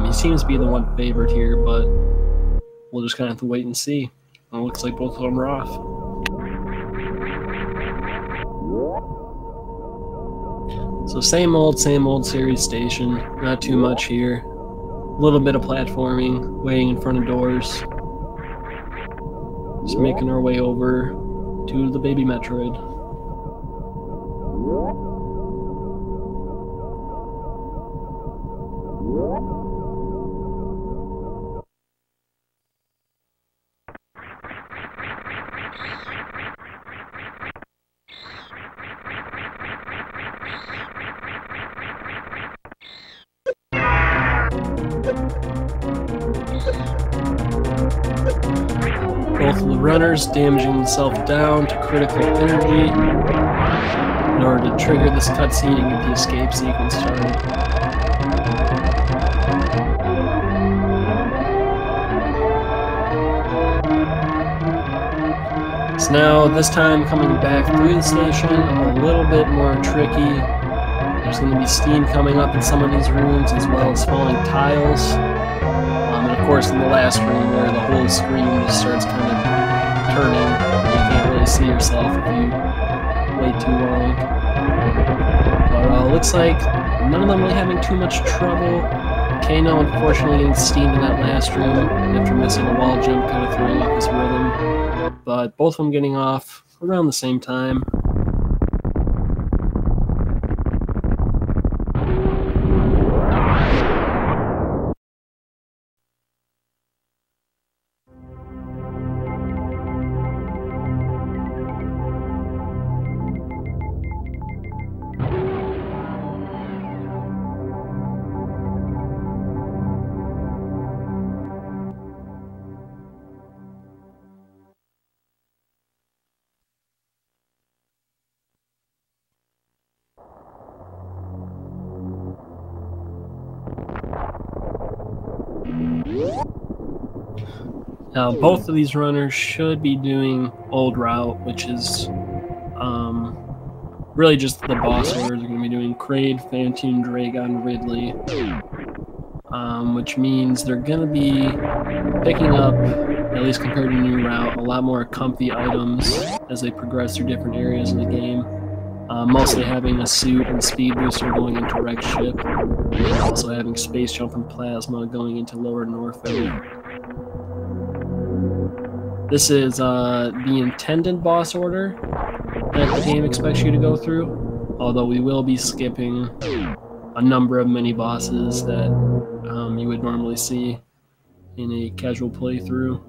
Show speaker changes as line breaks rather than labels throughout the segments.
He seems to be the one favorite here, but we'll just kind of have to wait and see. It looks like both of them are off. So same old series station. Not too much here. A little bit of platforming, waiting in front of doors. Just making our way over to the baby Metroid. Both of the runners damaging themselves down to critical energy in order to trigger this cutscene and get the escape sequence started. So now, this time coming back through the station, a little bit more tricky. There's going to be steam coming up in some of these rooms, as well as falling tiles. And of course, in the last room, where the whole screen just starts kind of turning, you can't really see yourself if you wait too long. But looks like none of them really having too much trouble. Kano, unfortunately, getting steamed in that last room after missing a wall jump, kind of throwing off his rhythm. But both of them getting off around the same time. Now, both of these runners should be doing old route, which is really just the boss orders. They're going to be doing Kraid, Phantoon, Dragon, Ridley, which means they're going to be picking up, at least compared to new route, a lot more comfy items as they progress through different areas of the game. Mostly having a suit and speed booster going into Wreck Ship, and also having Space Jump and Plasma going into Lower Norfolk. This is the intended boss order that the game expects you to go through, although we will be skipping a number of mini-bosses that you would normally see in a casual playthrough.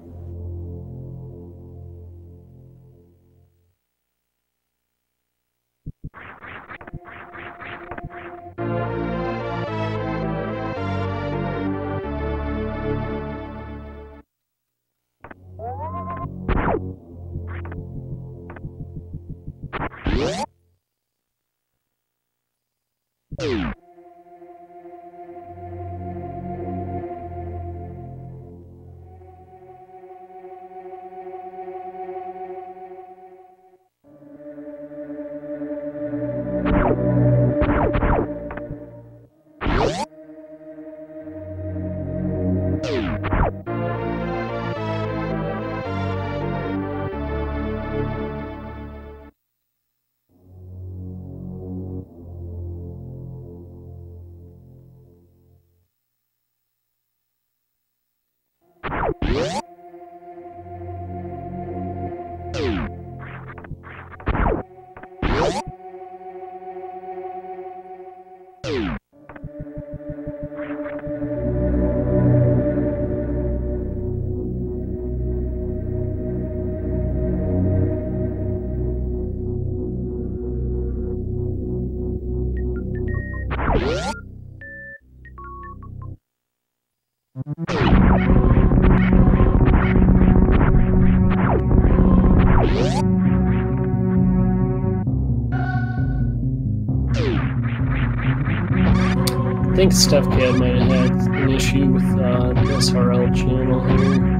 I think Stefcad might have had an issue with the SRL channel here.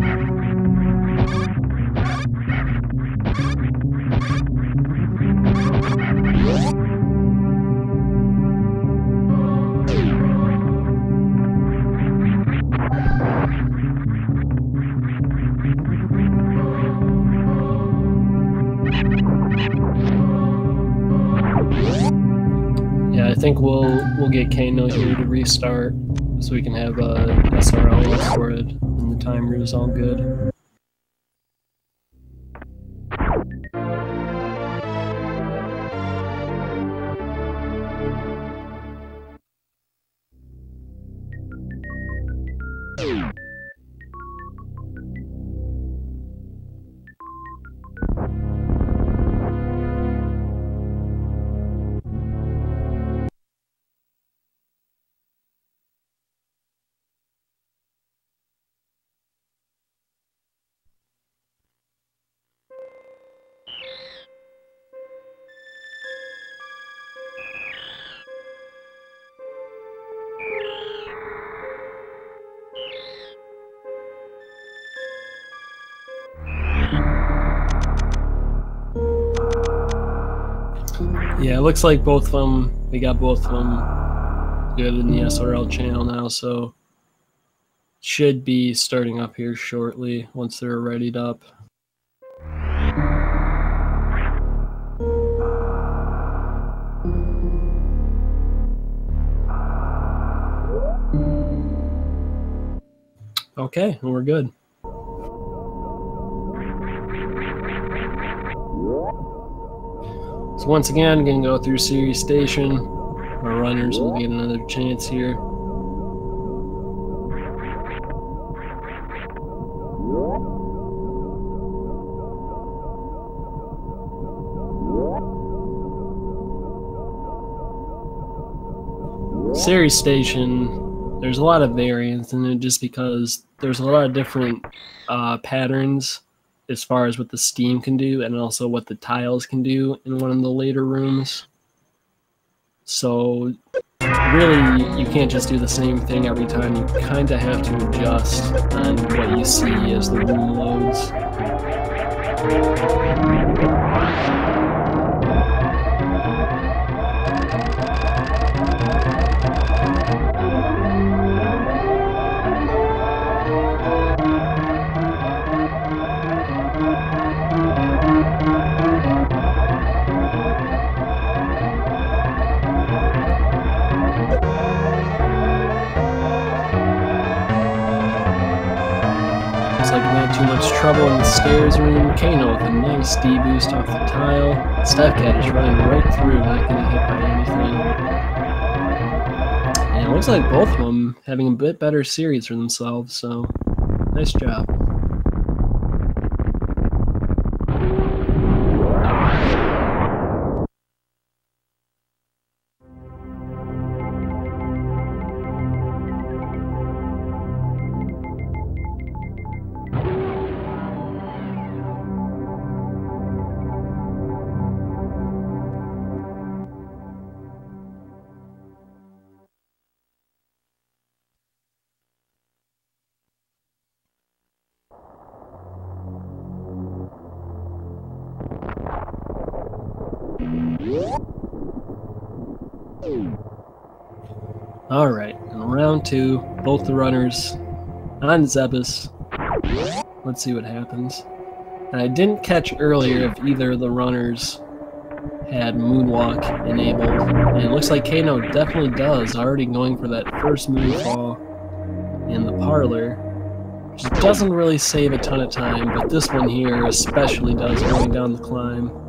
think we'll get Kano here to restart so we can have SRL recorded and the timer is all good. Yeah, it looks like both of them, we got both of them good in the SRL channel now, so should be starting up here shortly once they're readied up. Okay, and we're good. So once again, going to go through Series Station. Our runners will get another chance here. Series Station, there's a lot of variance in it just because there's a lot of different patterns as far as what the steam can do and also what the tiles can do in one of the later rooms. So really, you can't just do the same thing every time. You kind of have to adjust on what you see as the room loads. Looks like we had too much trouble in the stairs room. Kano with a nice D-boost off the tile. Stefcad is running right through, not getting hit by anything. And it looks like both of them having a bit better series for themselves, so nice job. Alright, in round 2, both the runners on Zebus. Let's see what happens. And I didn't catch earlier if either of the runners had Moonwalk enabled. And it looks like Kano definitely does, already going for that first moonfall in the parlor. Which doesn't really save a ton of time, but this one here especially does going down the climb.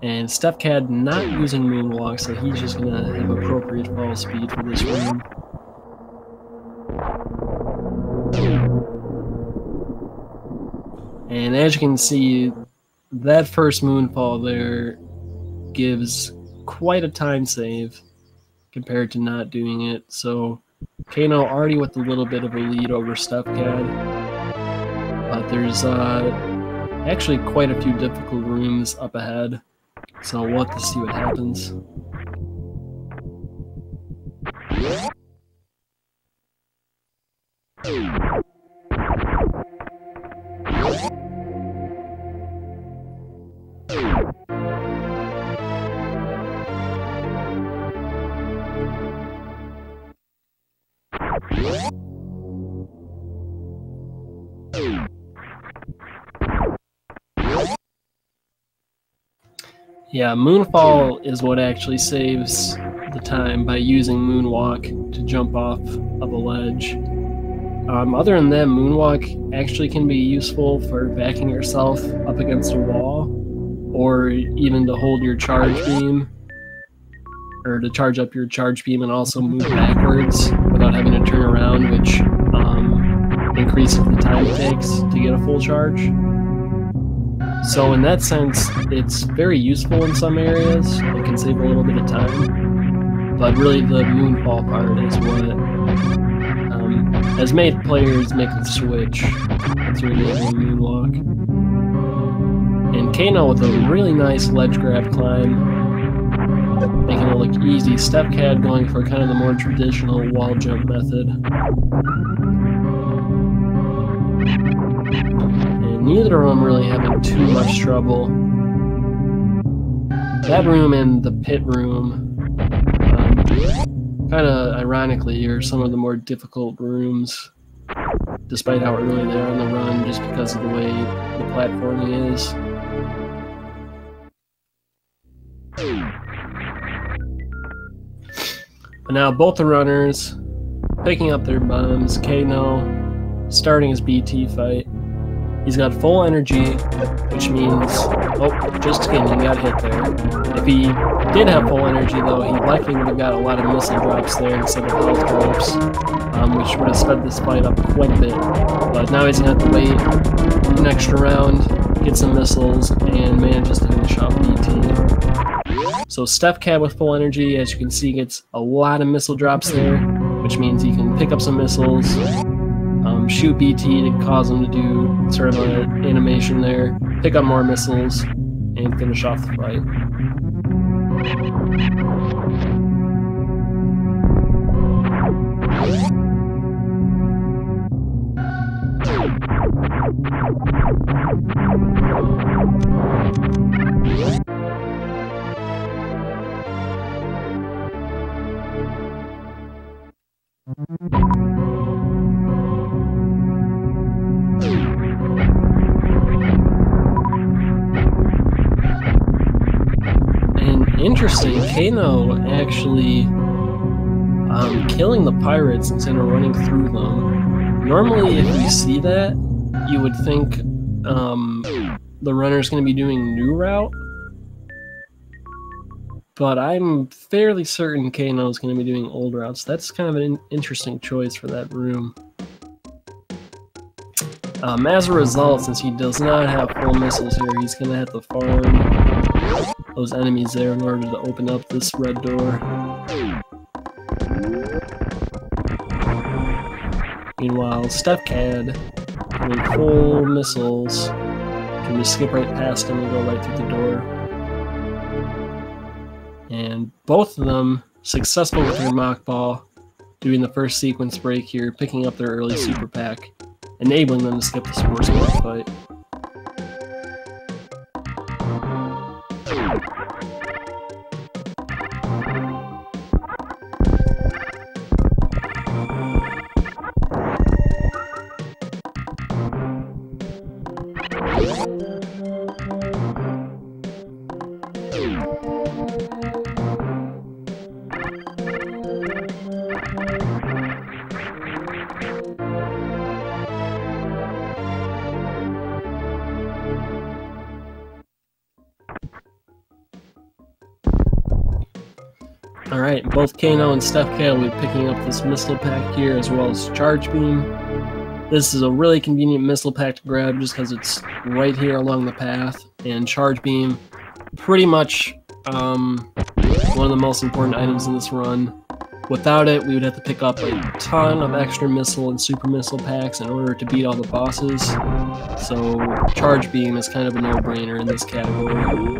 And Stefcad not using Moonwalk, so he's just going to have appropriate fall speed for this room. And as you can see, that first Moonfall there gives quite a time save compared to not doing it. So Kano already with a little bit of a lead over Stefcad. But there's actually quite a few difficult rooms up ahead. So we'll have to see what happens. Yeah, Moonfall is what actually saves the time by using Moonwalk to jump off of a ledge. Other than that, Moonwalk actually can be useful for backing yourself up against a wall, or even to hold your charge beam, or to charge up your charge beam and also move backwards without having to turn around, which increases the time it takes to get a full charge. So in that sense, it's very useful in some areas. It can save a little bit of time. But really the moonfall part is what has made players make the switch to enable Moonwalk. And Kano with a really nice ledge grab climb, making it look easy. Stefcad going for kind of the more traditional wall jump method. And neither of them really having too much trouble. That room and the pit room, kind of ironically, are some of the more difficult rooms, despite how early they are on the run, just because of the way the platforming is. But now both the runners picking up their bombs. Kano starting his BT fight. He's got full energy, which means... Oh, just kidding, he got hit there. If he did have full energy, though, he likely would have got a lot of missile drops there instead of health drops, which would have sped this fight up quite a bit. But now he's going to have to wait an extra round, get some missiles, and manages to finish off BT. So Stefcad with full energy, as you can see, gets a lot of missile drops there, which means he can pick up some missiles, shoot BT to cause him to do sort of an animation there, pick up more missiles, and finish off the fight. Interesting, Kano actually killing the pirates instead of running through them. Normally, if you see that, you would think the runner's going to be doing new route, but I'm fairly certain Kano's going to be doing old routes. That's kind of an interesting choice for that room. As a result, since he does not have full missiles here, he's going to have to farm those enemies there in order to open up this red door. Meanwhile, Stefcad, with full missiles, can just skip right past him and go right through the door. And both of them successful with their mock ball, doing the first sequence break here, picking up their early super pack, enabling them to skip the Spore Squad fight. Alright, both Kano and Stefcad will be picking up this missile pack here, as well as Charge Beam. This is a really convenient missile pack to grab just because it's right here along the path, and Charge Beam, pretty much one of the most important items in this run. Without it, we would have to pick up a ton of extra missile and super missile packs in order to beat all the bosses, so Charge Beam is kind of a no-brainer in this category.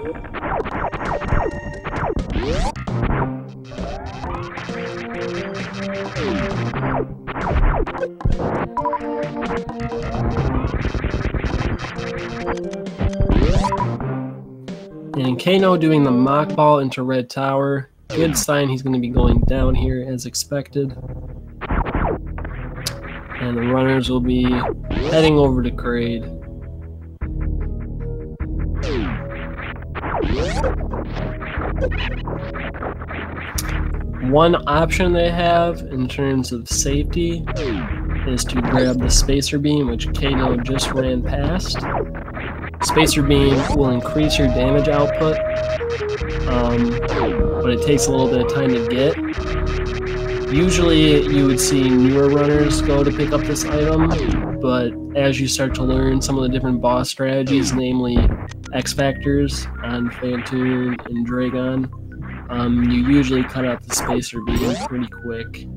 And Kano doing the mock ball into Red Tower. Good sign he's going to be going down here as expected. And the runners will be heading over to Kraid. One option they have in terms of safety is to grab the spacer beam, which Kano just ran past. Spacer beam will increase your damage output, but it takes a little bit of time to get. Usually you would see newer runners go to pick up this item, but as you start to learn some of the different boss strategies, namely X Factors on Phantoon and Dragon, you usually cut out the spacer beam pretty quick.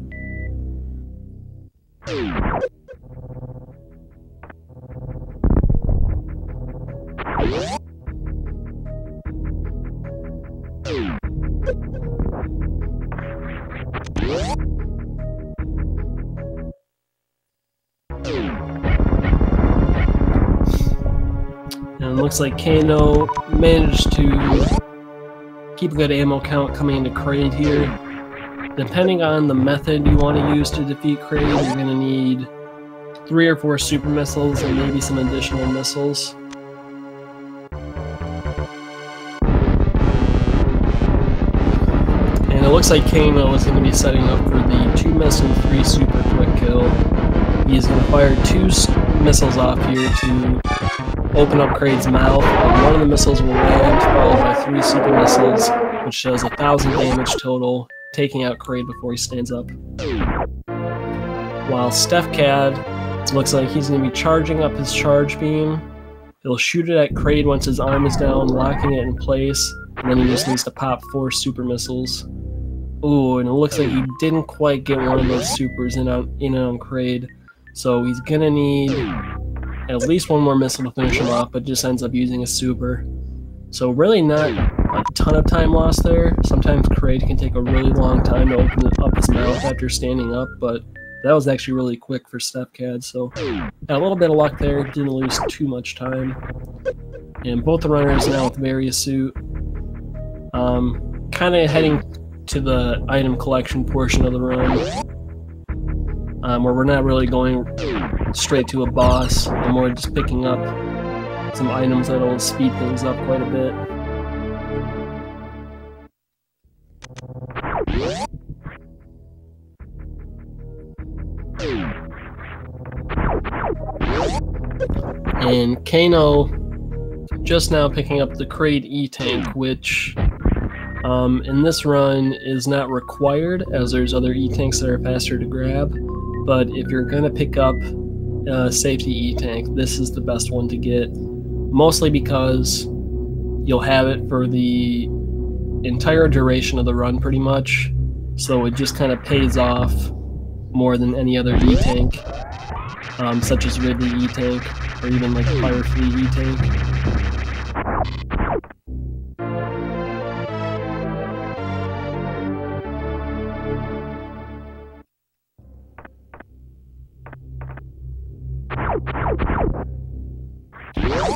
And it looks like Kano managed to keep a good ammo count coming into Kraid here. Depending on the method you want to use to defeat Kraid, you're going to need 3 or 4 super missiles and maybe some additional missiles. And it looks like Kano is going to be setting up for the 2 missile, 3 super quick kill. He's going to fire 2 missiles off here to open up Kraid's mouth. One of the missiles will land, followed by 3 super missiles, which does 1,000 damage total, taking out Kraid before he stands up. While Stefcad, it looks like he's going to be charging up his charge beam. He'll shoot it at Kraid once his arm is down, locking it in place, and then he just needs to pop 4 super missiles. Ooh, and it looks like he didn't quite get one of those supers in on Kraid, so he's going to need at least 1 more missile to finish him off, but just ends up using a super. So really not a ton of time lost there. Sometimes Kraid can take a really long time to open up his mouth after standing up, but that was actually really quick for Stefcad, so a little bit of luck there, didn't lose too much time. And both the runners now with various suit. Kind of heading to the item collection portion of the run, where we're not really going straight to a boss, and more just picking up some items that'll speed things up quite a bit. And Kano just now picking up the Kraid E-Tank, which in this run is not required, as there's other E-Tanks that are faster to grab. But if you're going to pick up a safety E-Tank, this is the best one to get. Mostly because you'll have it for the entire duration of the run pretty much. So it just kind of pays off more than any other E-Tank, such as Ridley E-Tank, or even like Firefleet E-Tank.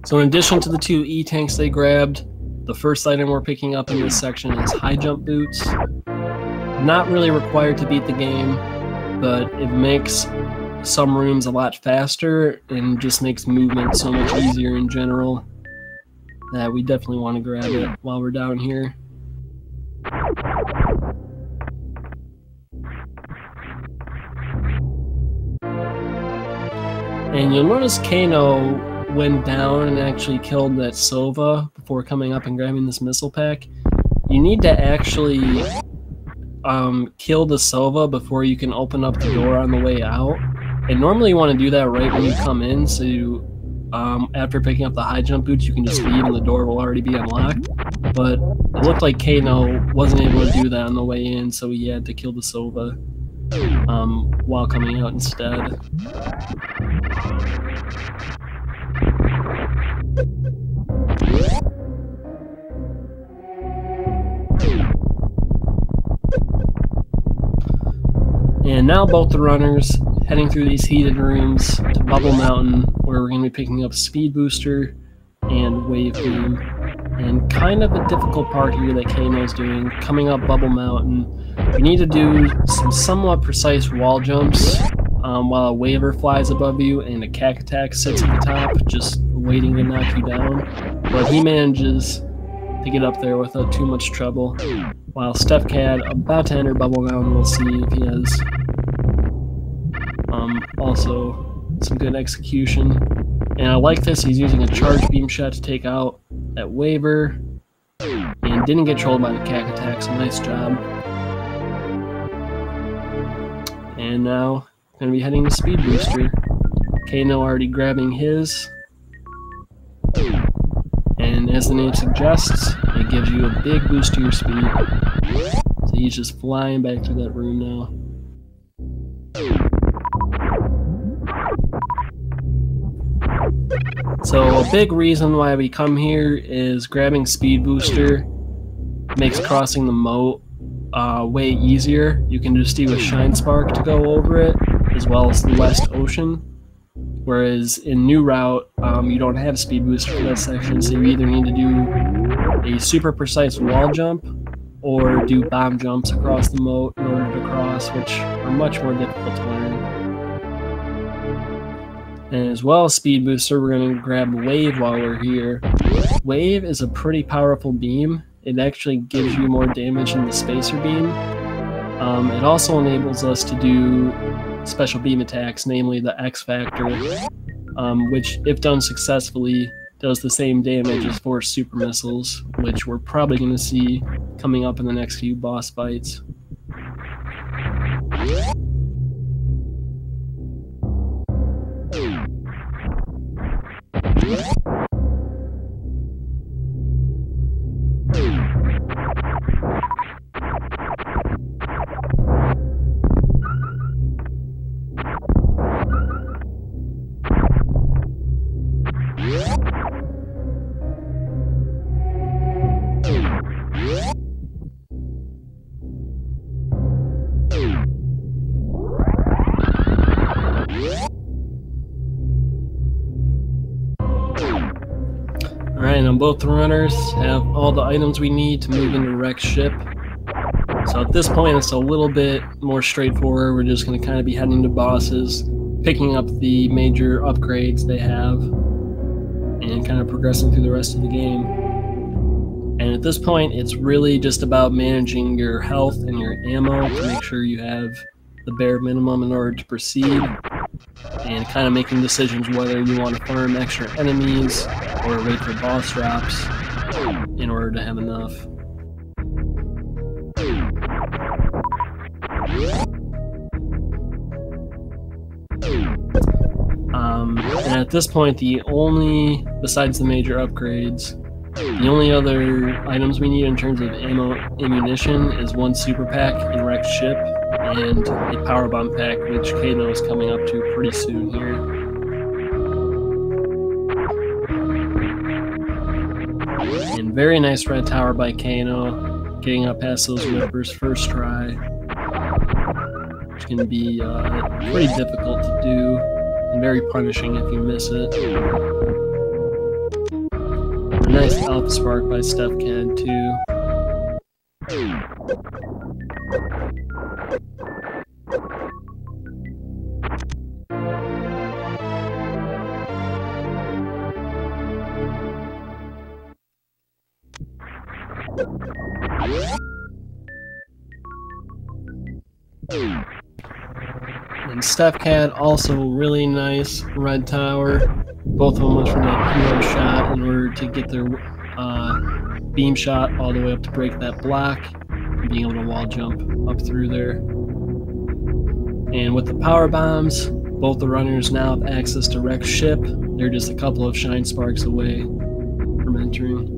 So in addition to the 2 E-Tanks they grabbed, the first item we're picking up in this section is high jump boots. Not really required to beat the game, but it makes some rooms a lot faster and just makes movement so much easier in general that we definitely want to grab it while we're down here. And you'll notice Kano went down and actually killed that Sova before coming up and grabbing this missile pack. You need to actually kill the Sova before you can open up the door on the way out. And normally you want to do that right when you come in, so you, after picking up the high jump boots, you can just leave and the door will already be unlocked. But it looked like Kano wasn't able to do that on the way in, so he had to kill the Sova while coming out instead. And now both the runners heading through these heated rooms to Bubble Mountain, where we're going to be picking up Speed Booster and Wave Beam. And kind of a difficult part here that Kano's doing, coming up Bubble Mountain, you need to do some somewhat precise wall jumps while a Waver flies above you and a Cack Attack sits at the top, just waiting to knock you down. But he manages to get up there without too much trouble. While Stefcad, about to enter Bubblegum, we'll see if he has also some good execution. And I like this, he's using a charge beam shot to take out that Waver, and didn't get trolled by the cack attack, so nice job. And now, going to be heading to Speed Booster. Kano already grabbing his. And as the name suggests, it gives you a big boost to your speed. So he's just flying back through that room now. So a big reason why we come here is grabbing Speed Booster makes crossing the moat way easier. You can just do a Shine Spark to go over it, as well as the West Ocean. Whereas in New Route, you don't have Speed Booster for that section, so you either need to do a super precise wall jump or do bomb jumps across the moat in order to cross, which are much more difficult to learn. And as well as Speed Booster, we're going to grab Wave while we're here. Wave is a pretty powerful beam. It actually gives you more damage than the Spacer Beam. It also enables us to do special beam attacks, namely the X Factor, which, if done successfully, does the same damage as Force Super Missiles, which we're probably going to see coming up in the next few boss fights. Alright, now both the runners have all the items we need to move into Rex ship. So at this point it's a little bit more straightforward. We're just going to kind of be heading to bosses, picking up the major upgrades they have, and kind of progressing through the rest of the game. And at this point it's really just about managing your health and your ammo to make sure you have the bare minimum in order to proceed, and kind of making decisions whether you want to farm extra enemies or wait for boss drops in order to have enough. And at this point, besides the major upgrades, the only other items we need in terms of ammunition is one super pack in Rex ship and a power bomb pack, which Kano is coming up to pretty soon here. And very nice red tower by Kano, getting up past those whippers first try, which can be pretty difficult to do and very punishing if you miss it. A nice Alpha Spark by Stefcad too. And Stefcad, also really nice red tower. Both of them went from that hero shot in order to get their beam shot all the way up to break that block, and being able to wall jump up through there. And with the power bombs, both the runners now have access to Rex ship. They're just a couple of shine sparks away from entering.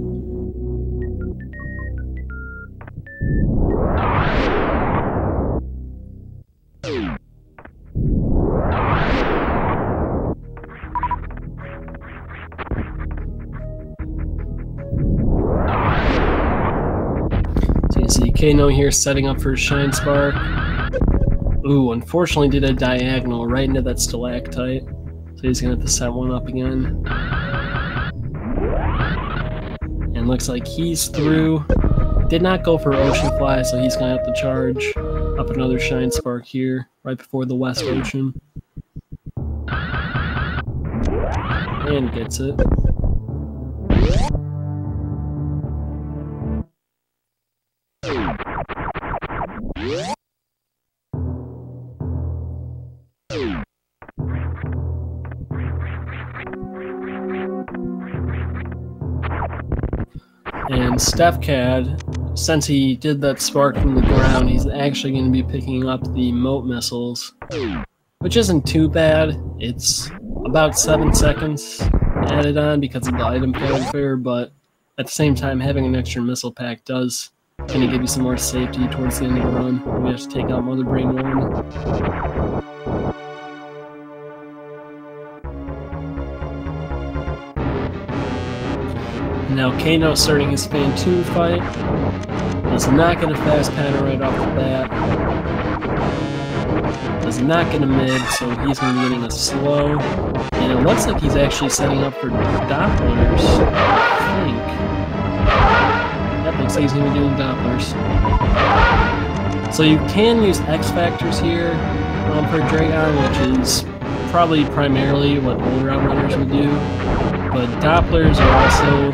So you see Kano here setting up for his Shine Spark. Ooh, unfortunately did a diagonal right into that stalactite. So he's going to have to set one up again. And looks like he's through. Did not go for Ocean Fly, so he's going to have to charge up another Shine Spark here, right before the West Ocean. And gets it. And Stefcad, since he did that spark from the ground, he's actually going to be picking up the mote missiles, which isn't too bad. It's about 7 seconds added on because of the item fanfare, but at the same time, having an extra missile pack does kind of give you some more safety towards the end of the run. We have to take out Mother Brain 1. Now Kano starting his Fan-Toon fight. Does not get a fast pattern right off the bat. Does not get a mid, so he's going to be getting a slow. And it looks like he's actually setting up for Dopplers, I think. That looks like he's going to be doing Dopplers. So you can use X Factors here per Dragon, which is probably primarily what older Outrunners would do. But Dopplers are also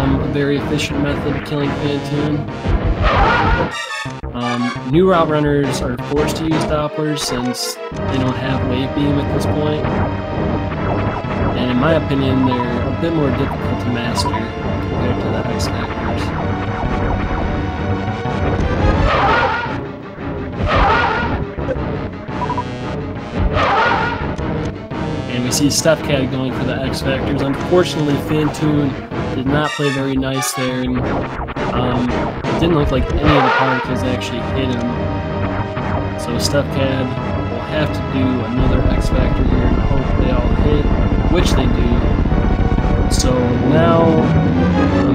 a very efficient method of killing Fan-Toon. New Outrunners are forced to use Dopplers since they don't have Wave Beam at this point. And in my opinion, they're a bit more difficult to master compared to the X Factors. And we see Stefcad going for the X Factors. Unfortunately, Fan-Toon did not play very nice there, and it didn't look like any of the particles actually hit him. So Stefcad will have to do another X Factor here and hope they all hit, which they do. So now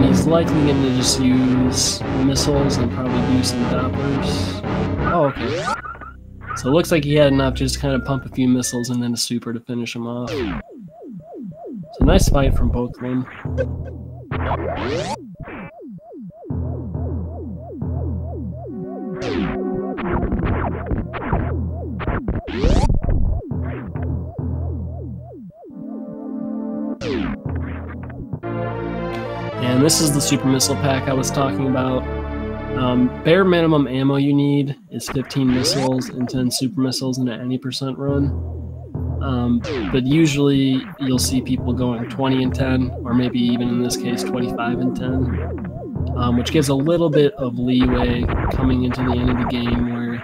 he's likely going to just use missiles and probably do some Dopplers. Oh, okay. So it looks like he had enough just kind of pump a few missiles and then a super to finish him off. So nice fight from both of them. And this is the super missile pack I was talking about. Bare minimum ammo you need is 15 missiles and 10 super missiles in any % run. But usually you'll see people going 20 and 10, or maybe even in this case 25 and 10, which gives a little bit of leeway coming into the end of the game where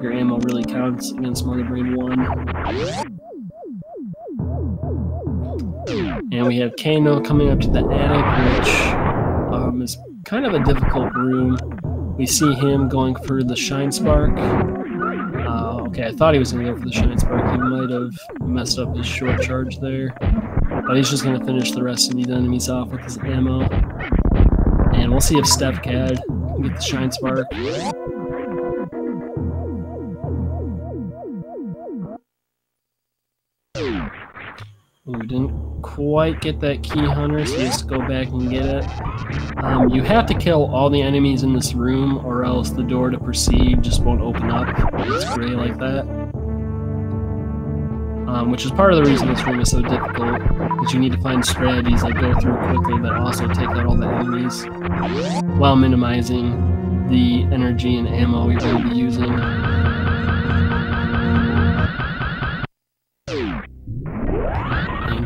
your ammo really counts against Mother Brain 1. And we have Kano coming up to the attic, which is kind of a difficult room. We see him going for the Shine Spark. Okay, I thought he was going to go for the Shine Spark. He might have messed up his short charge there. But he's just going to finish the rest of these enemies off with his ammo. And we'll see if Stefcad can get the Shine Spark. We didn't quite get that Key Hunter, so he has to go back and get it. You have to kill all the enemies in this room, or else the door to proceed just won't open up. It's gray like that. Which is part of the reason this room is so difficult, is you need to find strategies that go through quickly but also take out all the enemies, while minimizing the energy and ammo you're going to be using.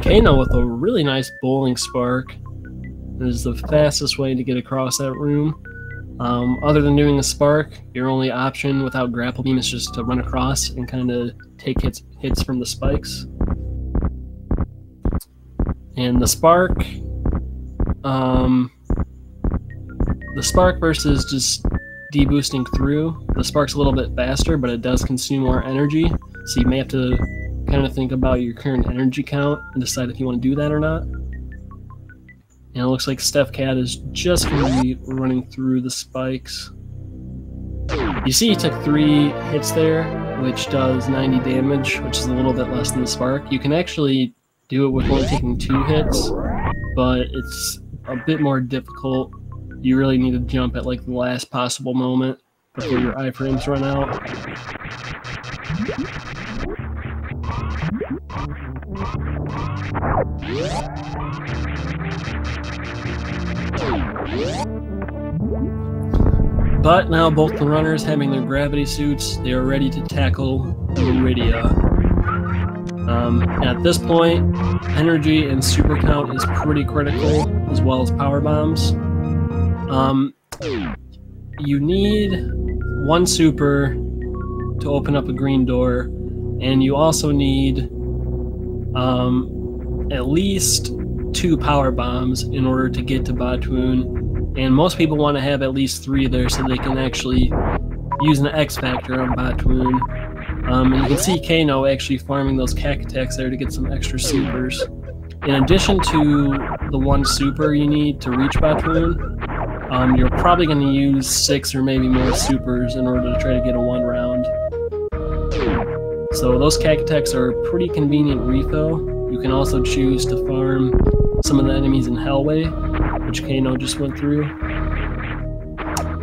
Kano with a really nice bowling spark. It is the fastest way to get across that room. Other than doing a spark, your only option without grapple beam is just to run across and kind of take hits from the spikes. And the spark versus just deboosting through, the spark's a little bit faster, but it does consume more energy, so you may have to kind of think about your current energy count and decide if you want to do that or not. And it looks like Stefcad is just going to be running through the spikes. You see he took 3 hits there, which does 90 damage, which is a little bit less than the spark. You can actually do it with only taking 2 hits, but it's a bit more difficult. You really need to jump at like the last possible moment before your iframes run out. But now both the runners having their gravity suits, they are ready to tackle Meridia. At this point, energy and super count is pretty critical, as well as power bombs. You need one super to open up a green door, and you also need at least 2 power bombs in order to get to Batoon, and most people want to have at least 3 there so they can actually use an X Factor on Batoon. And you can see Kano actually farming those Cacatacs there to get some extra supers. In addition to the 1 super you need to reach Batoon, you're probably going to use 6 or maybe more supers in order to try to get a 1 round. So those Cacatacs are a pretty convenient refill. You can also choose to farm some of the enemies in Hellway, which Kano just went through.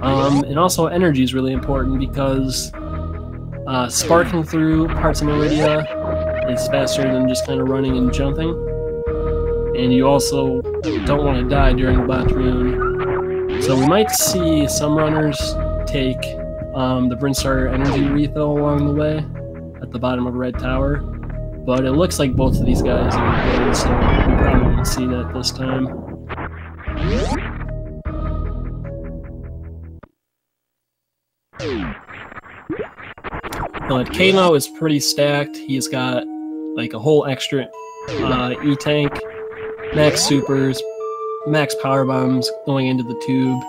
And also energy is really important because sparking through parts of Meridia is faster than just kind of running and jumping. And you also don't want to die during Batoon. So we might see some runners take the Brinstar energy refill along the way at the bottom of Red Tower, but it looks like both of these guys are good, so we probably won't see that this time. But Kano is pretty stacked. He's got like a whole extra E-Tank, max supers, max power bombs going into the tube,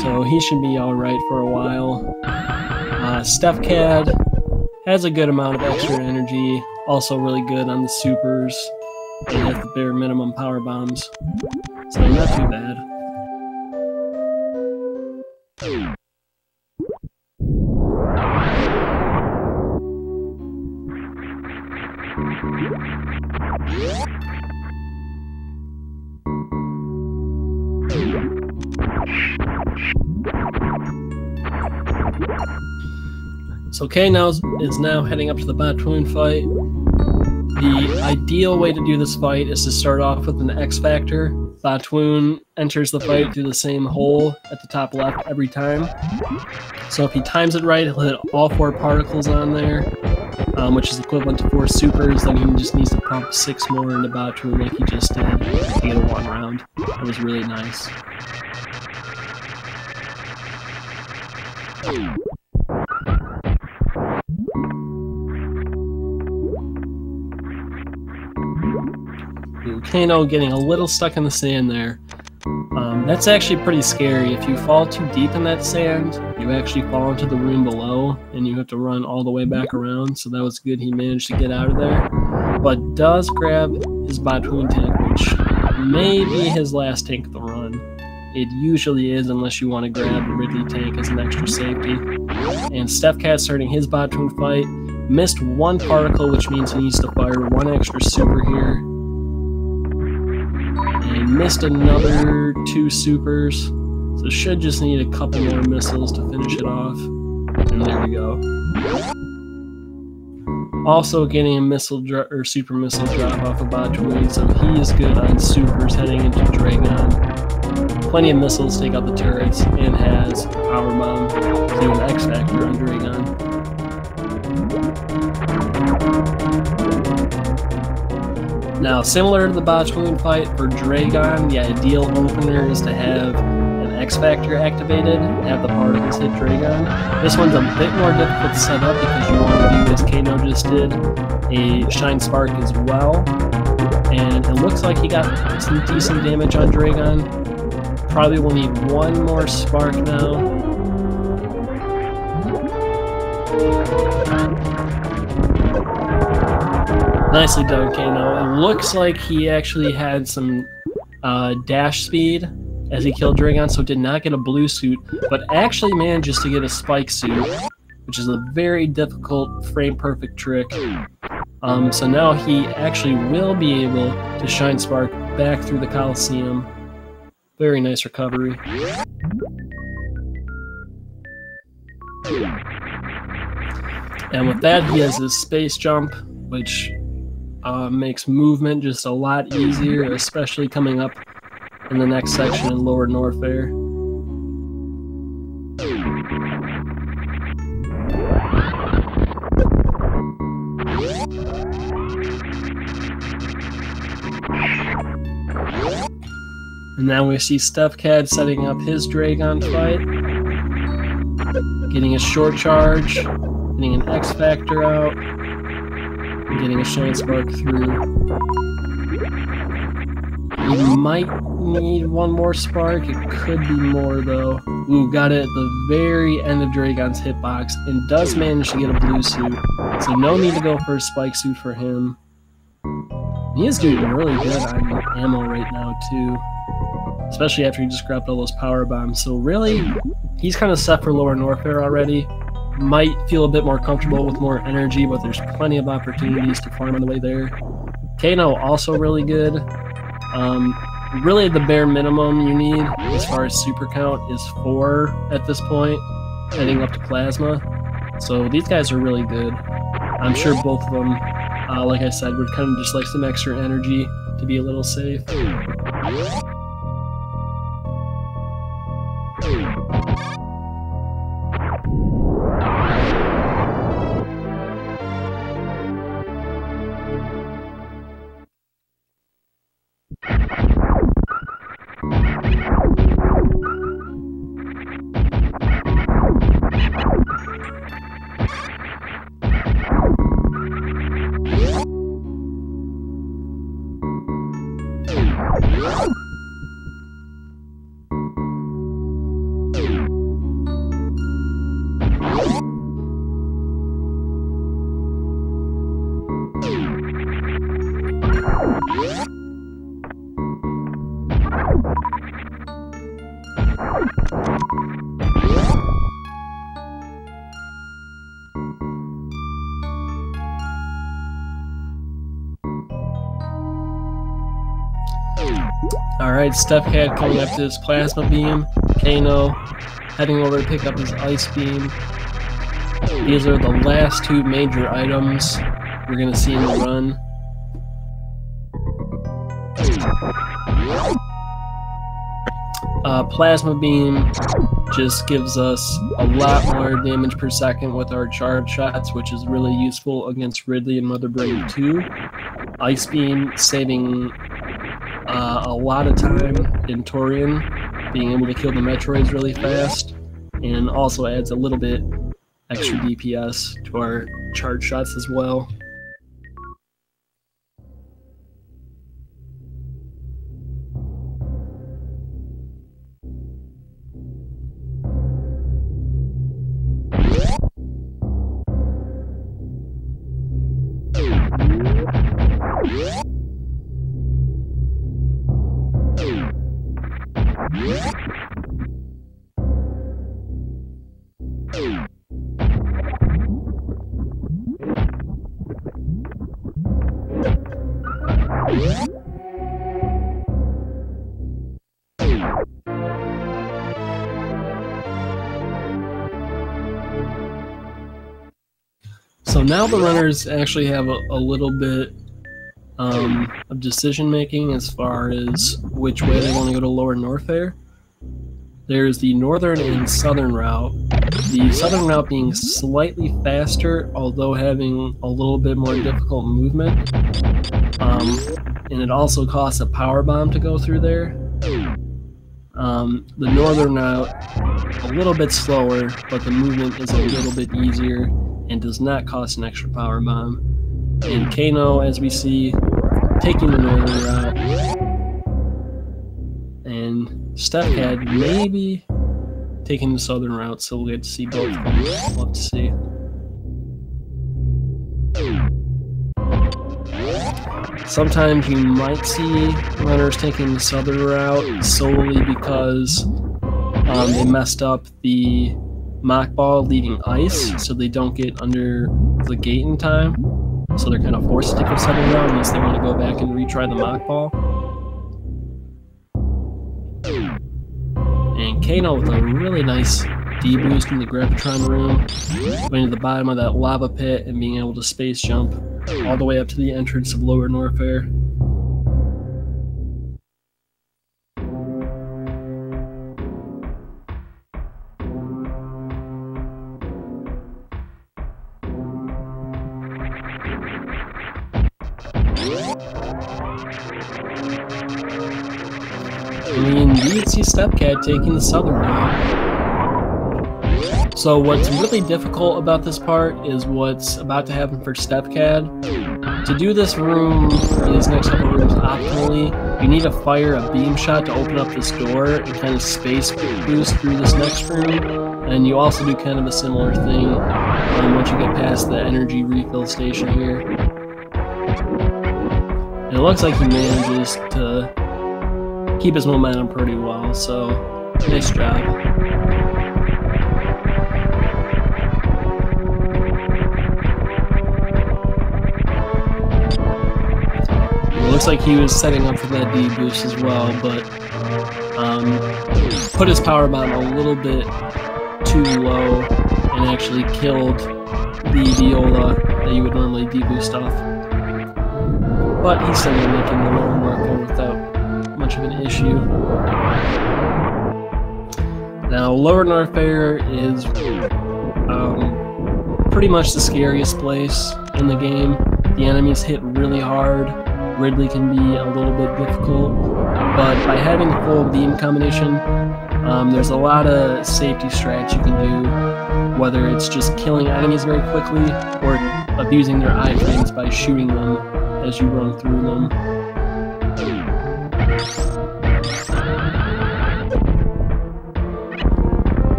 so he should be alright for a while. Stefcad has a good amount of extra energy, also really good on the supers, and has the bare minimum power bombs, so not too bad. So Kano is now heading up to the Batoon fight. The ideal way to do this fight is to start off with an X Factor. Batoon enters the fight through the same hole at the top left every time. So if he times it right, he'll hit all 4 particles on there, which is equivalent to 4 supers. Then he just needs to pump 6 more into Batoon like he just did to get a 1 round. That was really nice. Kano getting a little stuck in the sand there. That's actually pretty scary. If you fall too deep in that sand, you actually fall into the room below, and you have to run all the way back around, so that was good he managed to get out of there. But does grab his Batoon tank, which may be his last tank of the run. It usually is, unless you want to grab the Ridley tank as an extra safety. And Stefcad starting his Batoon fight. Missed 1 particle, which means he needs to fire 1 extra super here. And missed another 2 supers, so should just need a couple more missiles to finish it off. And there we go. Also getting a missile or super missile drop off of Batoon, so he is good on supers heading into Dragon. Plenty of missiles take out the turrets, and has power bomb to do an X Factor on Dragon. Now, similar to the Batoon fight, for Dragon, the ideal opener is to have an X Factor activated, have the particles hit Dragon. This one's a bit more difficult to set up because you want to do, as Kano just did, a Shine Spark as well. And it looks like he got some decent damage on Dragon. Probably will need 1 more Spark now. Nicely done, Kano. It looks like he actually had some dash speed as he killed Dragon, so did not get a blue suit, but actually managed to get a spike suit, which is a very difficult frame-perfect trick. So now he actually will be able to Shine Spark back through the Coliseum. Very nice recovery. And with that, he has his space jump, which makes movement just a lot easier, especially coming up in the next section in Lower Norfair. And now we see Stefcad setting up his Dragon fight. Getting a short charge, getting an X Factor out, and getting a Shine Spark through. You might need one more spark. It could be more though. Ooh, got it at the very end of Dragon's hitbox and does manage to get a blue suit. So no need to go for a spike suit for him. He is doing really good on ammo right now too. Especially after he just grabbed all those power bombs. So really, he's kind of set for lower Norfair already. Might feel a bit more comfortable with more energy, but there's plenty of opportunities to farm on the way there. Kano also really good. Really the bare minimum you need as far as super count is 4 at this point, heading up to Plasma. So these guys are really good. I'm sure both of them, like I said, would kind of just like some extra energy to be a little safe. Alright, Stefcad coming up to his Plasma Beam. Kano heading over to pick up his Ice Beam. These are the last 2 major items we're going to see in the run. Plasma Beam just gives us a lot more damage per second with our charge shots, which is really useful against Ridley and Mother Brain 2. Ice Beam saving a lot of time in Torian, being able to kill the Metroids really fast, and also adds a little bit extra DPS to our charge shots as well. So now the runners actually have a little bit of decision making as far as which way they want to go to Lower Norfair. There's the northern and southern route. The southern route being slightly faster, although having a little bit more difficult movement. And it also costs a power bomb to go through there. The northern route, a little bit slower, but the movement is a little bit easier and does not cost an extra power bomb. And Kano, as we see, taking the northern route. And Stefcad maybe taking the southern route, so we'll get to see both of them. We'll have to see. Sometimes you might see runners taking the southern route solely because they messed up the Mach Ball leaving ice, so they don't get under the gate in time. So they're kind of forced to take the southern route unless they want to go back and retry the Mach Ball. And Kano with a really nice D-boost in the Gravitron room, going to the bottom of that lava pit and being able to space jump all the way up to the entrance of Lower Norfair. we indeed see Stefcad taking the southern route. So what's really difficult about this part is what's about to happen for Stefcad. To do this room, or these next couple rooms optimally, you need to fire a beam shot to open up this door and kind of space boost through this next room. And you also do kind of a similar thing once you get past the energy refill station here. And it looks like he manages to keep his momentum pretty well, so nice job. Looks like he was setting up for that D boost as well, but put his power bomb a little bit too low and actually killed the Viola that you would normally D boost off. But he's still making the lower marker without much of an issue. Now, Lower Norfair is pretty much the scariest place in the game. The enemies hit really hard. Ridley can be a little bit difficult, but by having full beam combination, there's a lot of safety strats you can do, whether it's just killing enemies very quickly or abusing their iframes by shooting them as you run through them.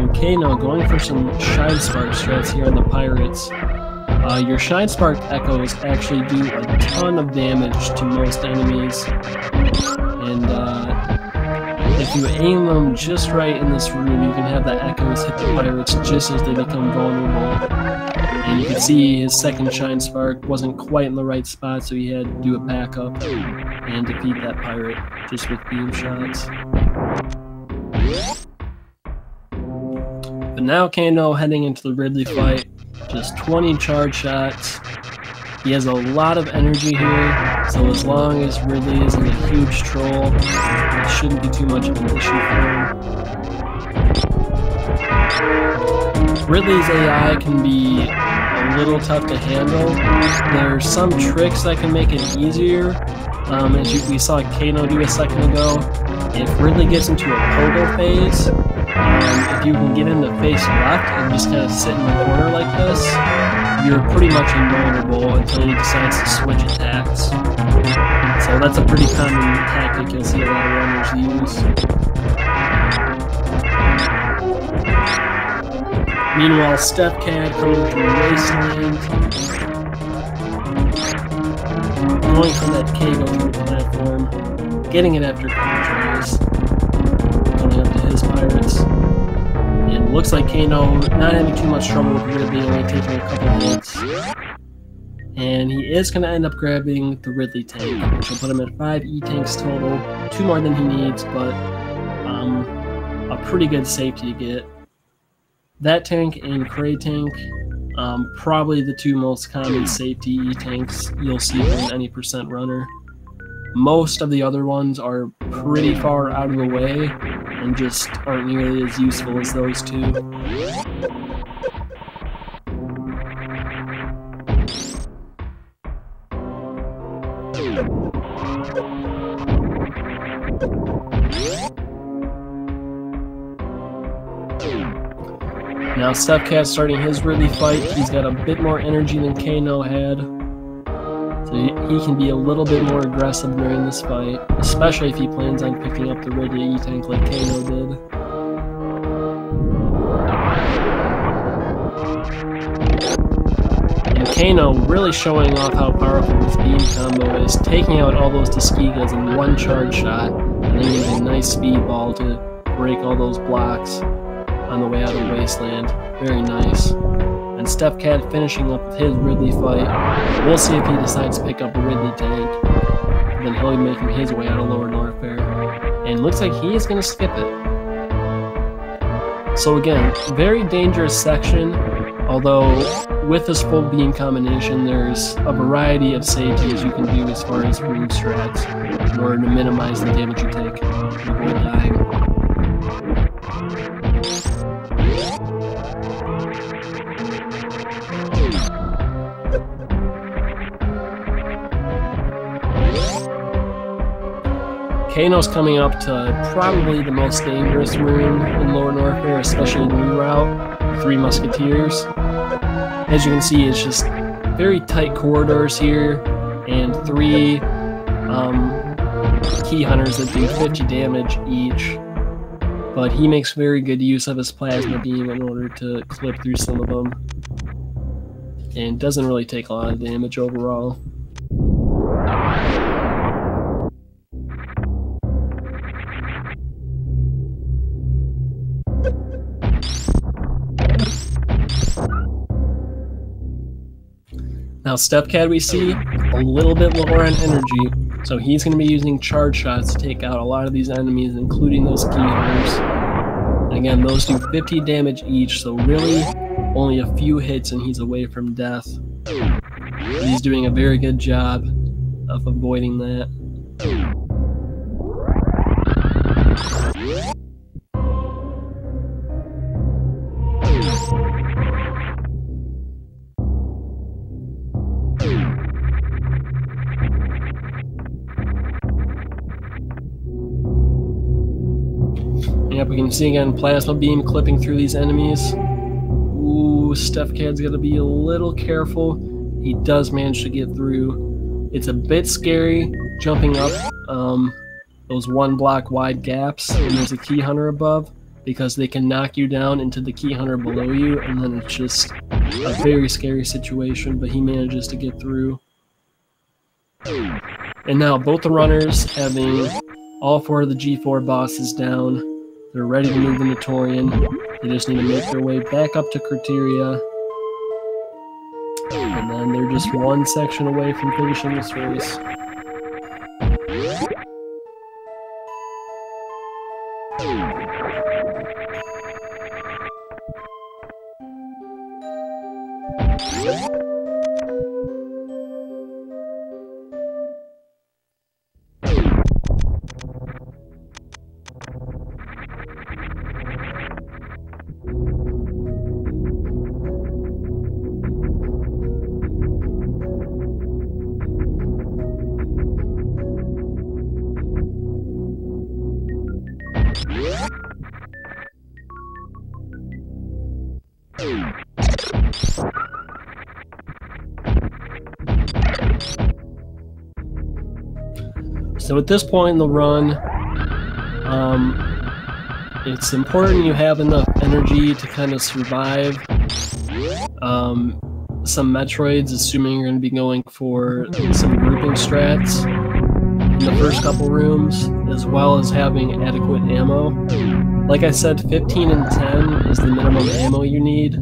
Okay, now going for some Shine Spark strats here on the Pirates. Your Shine Spark Echoes actually do a ton of damage to most enemies, and if you aim them just right in this room, you can have the Echoes hit the Pirates just as they become vulnerable. And you can see his second Shine Spark wasn't quite in the right spot, so he had to do a backup and defeat that pirate just with beam shots. But now Kano heading into the Ridley fight. Just 20 charge shots. He has a lot of energy here, so as long as Ridley isn't a huge troll, it shouldn't be too much of an issue for him. Ridley's AI can be a little tough to handle. There's some tricks that can make it easier. As we saw Kano do a second ago, if Ridley gets into a pogo phase, if you can get him to face left and just kind of sit in the corner like this, you're pretty much invulnerable until he decides to switch attacks. So that's a pretty common tactic you'll see a lot of runners use. Meanwhile, Stefcad coming through Wasteland, going for that K-Go through the platform, getting it after contrast, coming up to his pirates. And looks like Kano not having too much trouble with Ridley, only taking a couple hits. And he is going to end up grabbing the Ridley tank, which will put him at 5 E-tanks total. 2 more than he needs, but a pretty good safety to get. That tank and Cray tank, probably the 2 most common safety E-tanks you'll see from any percent runner. Most of the other ones are pretty far out of the way and just aren't nearly as useful as those 2. Now Stefcad starting his Ridley fight. He's got a bit more energy than Kano had, so he can be a little bit more aggressive during this fight, especially if he plans on picking up the Ridley E-tank like Kano did. And Kano really showing off how powerful this beam combo is, taking out all those Tuskegans in 1 charge shot, and then using a nice speedball to break all those blocks on the way out of Wasteland. Very nice. And Stefcad finishing up with his Ridley fight. We'll see if he decides to pick up a Ridley tank. Then he'll be making his way out of Lower Norfair. And looks like he is going to skip it. So again, very dangerous section, although with this full beam combination, there's a variety of safeties you can do as far as room strats in order to minimize the damage you take and avoid dying. Kano's coming up to probably the most dangerous room in Lower Norfair, especially the new route, the Three Musketeers. As you can see, it's just very tight corridors here, and 3 key hunters that do 50 damage each. But he makes very good use of his plasma beam in order to clip through some of them, and doesn't really take a lot of damage overall. Now Stefcad we see a little bit lower on energy, so he's going to be using charge shots to take out a lot of these enemies, including those key hunters. And again, those do 50 damage each, so really only a few hits and he's away from death. But he's doing a very good job of avoiding that. Yep, we can see again plasma beam clipping through these enemies. Ooh, Stefcad's got to be a little careful. He does manage to get through. It's a bit scary jumping up those 1 block wide gaps, and there's a key hunter above, because they can knock you down into the key hunter below you, and then it's just a very scary situation, but he manages to get through. And now both the runners, having all 4 of the G4 bosses down, they're ready to move into Torian. They just need to make their way back up to Criteria. And then they're just 1 section away from finishing this race. So at this point in the run, it's important you have enough energy to kind of survive some Metroids, assuming you're going to be going for some grouping strats in the first couple rooms, as well as having adequate ammo. Like I said, 15 and 10 is the minimum ammo you need,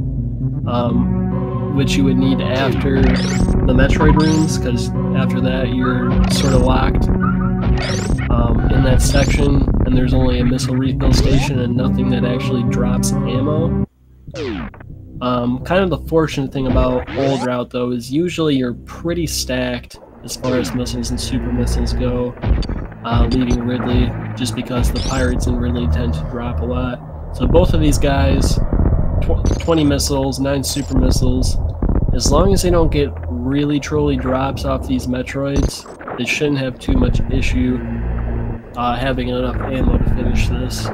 which you would need after the Metroid rooms, because after that you're sort of locked in that section, and there's only a missile refill station and nothing that actually drops ammo. Kind of the fortunate thing about Old Route, though, is usually you're pretty stacked as far as missiles and super missiles go, leaving Ridley, just because the pirates in Ridley tend to drop a lot. So both of these guys, 20 missiles, 9 super missiles, as long as they don't get really trolly drops off these Metroids, they shouldn't have too much issue having enough ammo to finish this.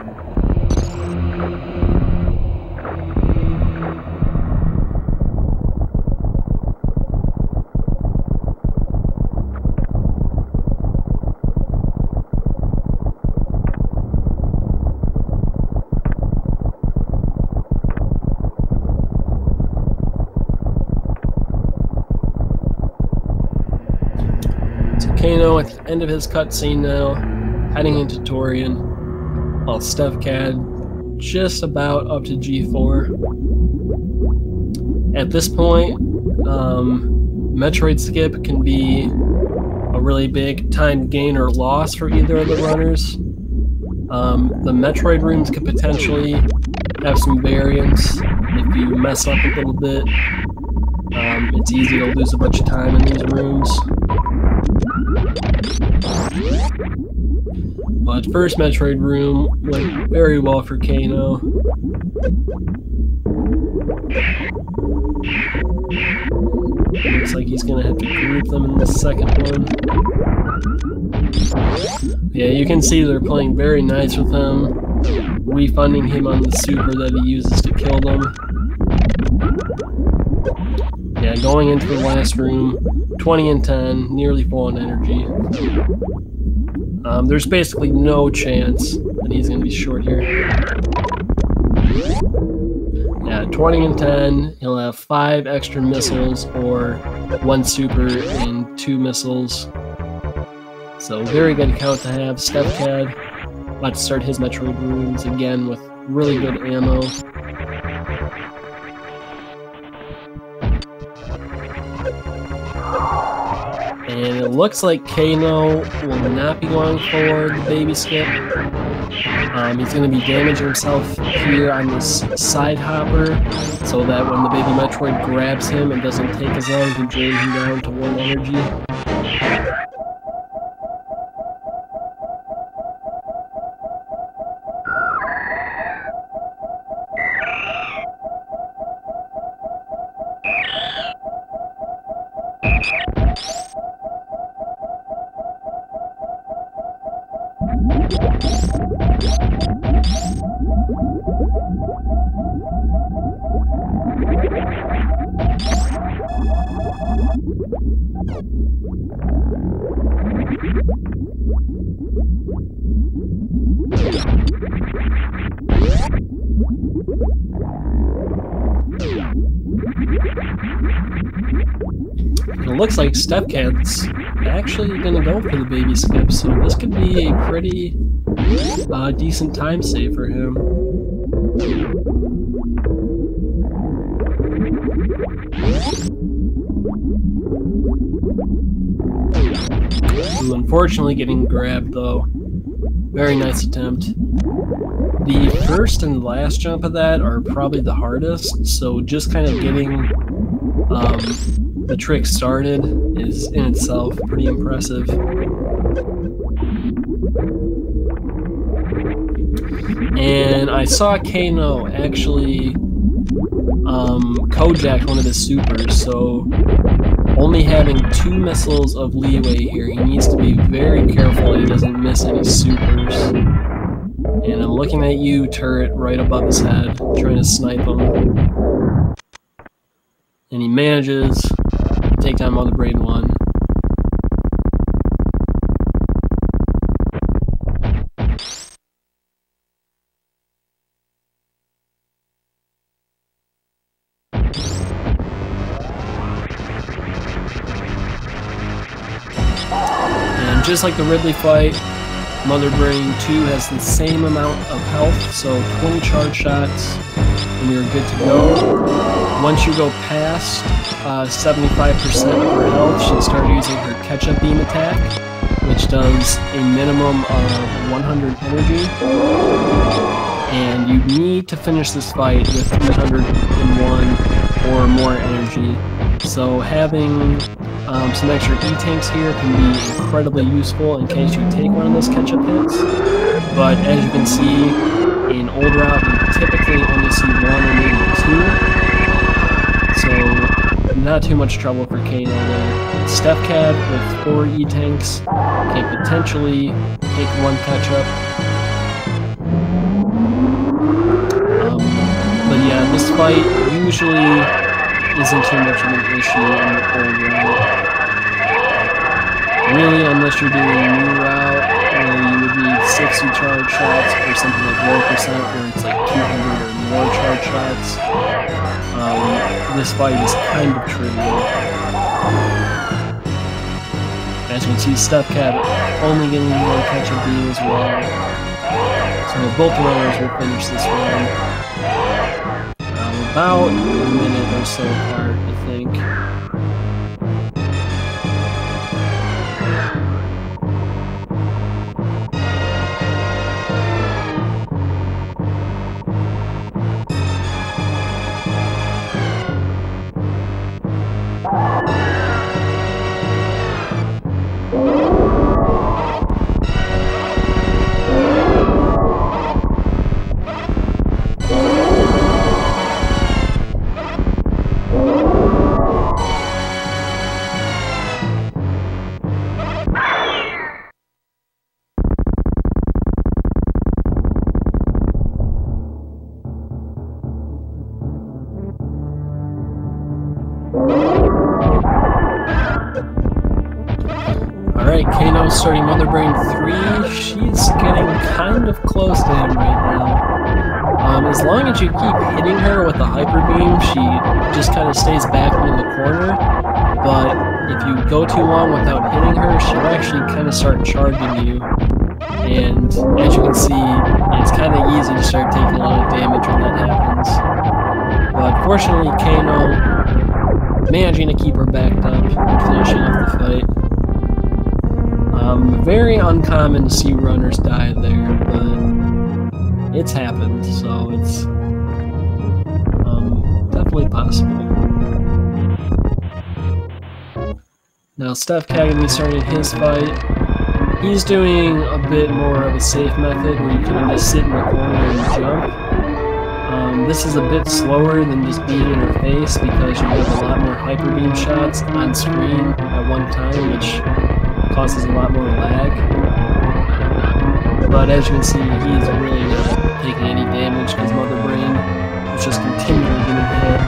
Kano at the end of his cutscene now, heading into Torian, while Stefcad just about up to G4. At this point, Metroid skip can be a really big time gain or loss for either of the runners. The Metroid rooms could potentially have some variance if you mess up a little bit. It's easy to lose a bunch of time in these rooms. But first Metroid room went very well for Kano. Looks like he's gonna have to group them in the second one. Yeah, you can see they're playing very nice with him, refunding him on the super that he uses to kill them. Yeah, going into the last room, 20 and 10, nearly full on energy. There's basically no chance that he's going to be short here. Yeah, 20 and 10, he'll have 5 extra missiles or 1 super and 2 missiles. So very good account to have. Stefcad about to start his Metroid rooms again with really good ammo. And it looks like Kano will not be going for the baby skip. He's going to be damaging himself here on this side hopper so that when the baby Metroid grabs him, it doesn't take as long to drain him down to 1 energy. It looks like Stefcad's actually going to go for the baby skip, so this could be a pretty decent time save for him. Ooh, unfortunately getting grabbed though. Very nice attempt. The first and last jump of that are probably the hardest, so just kind of getting the trick started is in itself pretty impressive. And I saw Kano actually Kojak one of his supers, so only having 2 missiles of leeway here, he needs to be very careful he doesn't miss any supers. And I'm looking at you, turret, right above his head, trying to snipe him. And he manages to take down Mother Brain 1. And just like the Ridley fight, Mother Brain 2 has the same amount of health, so 20 charge shots, and you're good to go. Once you go past 75% of her health, she'll start using her catch-up beam attack, which does a minimum of 100 energy. And you need to finish this fight with 301 or more energy. So having some extra E-tanks here can be incredibly useful in case you take one of those catch-up hits. But as you can see, in old route, we typically only see 1 or maybe 2. So not too much trouble for Kano there. Stefcad with 4 E-tanks can potentially take 1 catch-up. But yeah, this fight usually isn't too much of an issue in the old route. Really, unless you're doing a new route where you would need 60 charge shots or something like 1% where it's like 200 or more charge shots, this fight is kind of trivial. As you can see, Stefcad only getting 1 catch-up beam as well. So both runners will finish this round. About a minute or so apart, I think. Alright, Kano's starting Mother Brain 3. She's getting kind of close to him right now. As long as you keep hitting her with the Hyper Beam, she just kind of stays back in the corner. But if you go too long without hitting her, she'll actually kind of start charging you. And as you can see, it's kind of easy to start taking a lot of damage when that happens. But fortunately, Kano managing to keep her backed up and finishing off the fight. Very uncommon to see runners die there, but it's happened, so it's definitely possible. Now Stefcad gonna be starting his fight. He's doing a bit more of a safe method where you can just sit in the corner and jump. This is a bit slower than just being in her face because you have a lot more Hyper Beam shots on screen at one time, which causes a lot more lag. But as you can see, he's really not taking any damage because Mother Brain is just continually getting hit.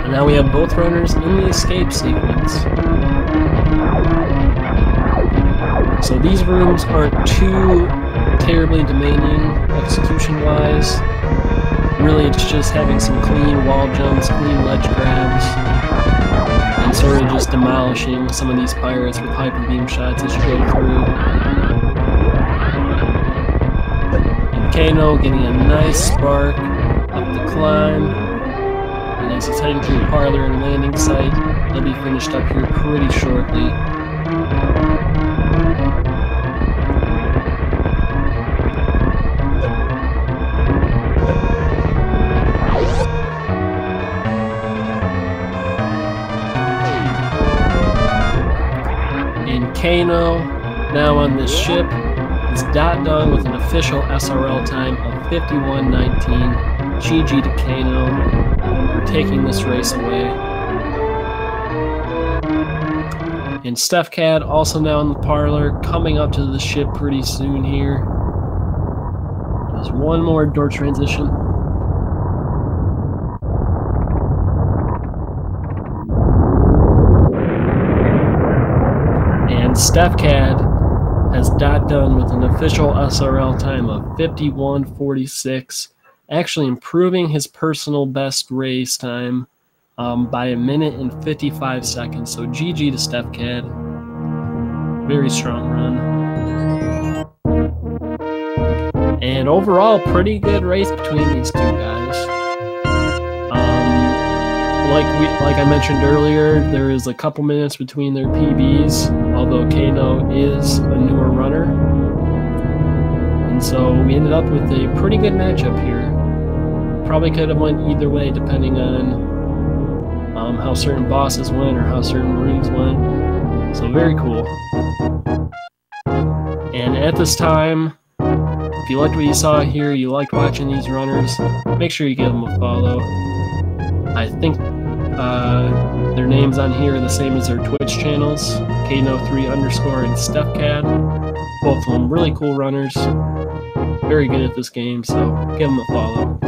And now we have both runners in the escape sequence. So these rooms aren't too terribly demanding execution-wise. Really, it's just having some clean wall jumps, clean ledge grabs, and sort of just demolishing some of these pirates with Hyper Beam shots as you go through. And Kano getting a nice spark up the climb. And as he's heading through the parlor and landing site, they'll be finished up here pretty shortly. Kano, now on this ship, is done with an official SRL time of 51:19. GG to Kano for taking this race away. And Stefcad also now in the parlor, coming up to the ship pretty soon here. Just one more door transition. Stefcad has done with an official SRL time of 51:46, actually improving his personal best race time by 1 minute and 55 seconds. So GG to Stefcad. Very strong run. And overall, pretty good race between these two guys. Like I mentioned earlier, there is a couple minutes between their PBs, although Kano is a newer runner. And so we ended up with a pretty good matchup here. Probably could have went either way depending on how certain bosses went or how certain rooms went. So very cool. And at this time, if you liked what you saw here, you liked watching these runners, make sure you give them a follow. I think their names on here are the same as their Twitch channels, Kano3_ and Stefcad. Both of them really cool runners, very good at this game, so give them a follow.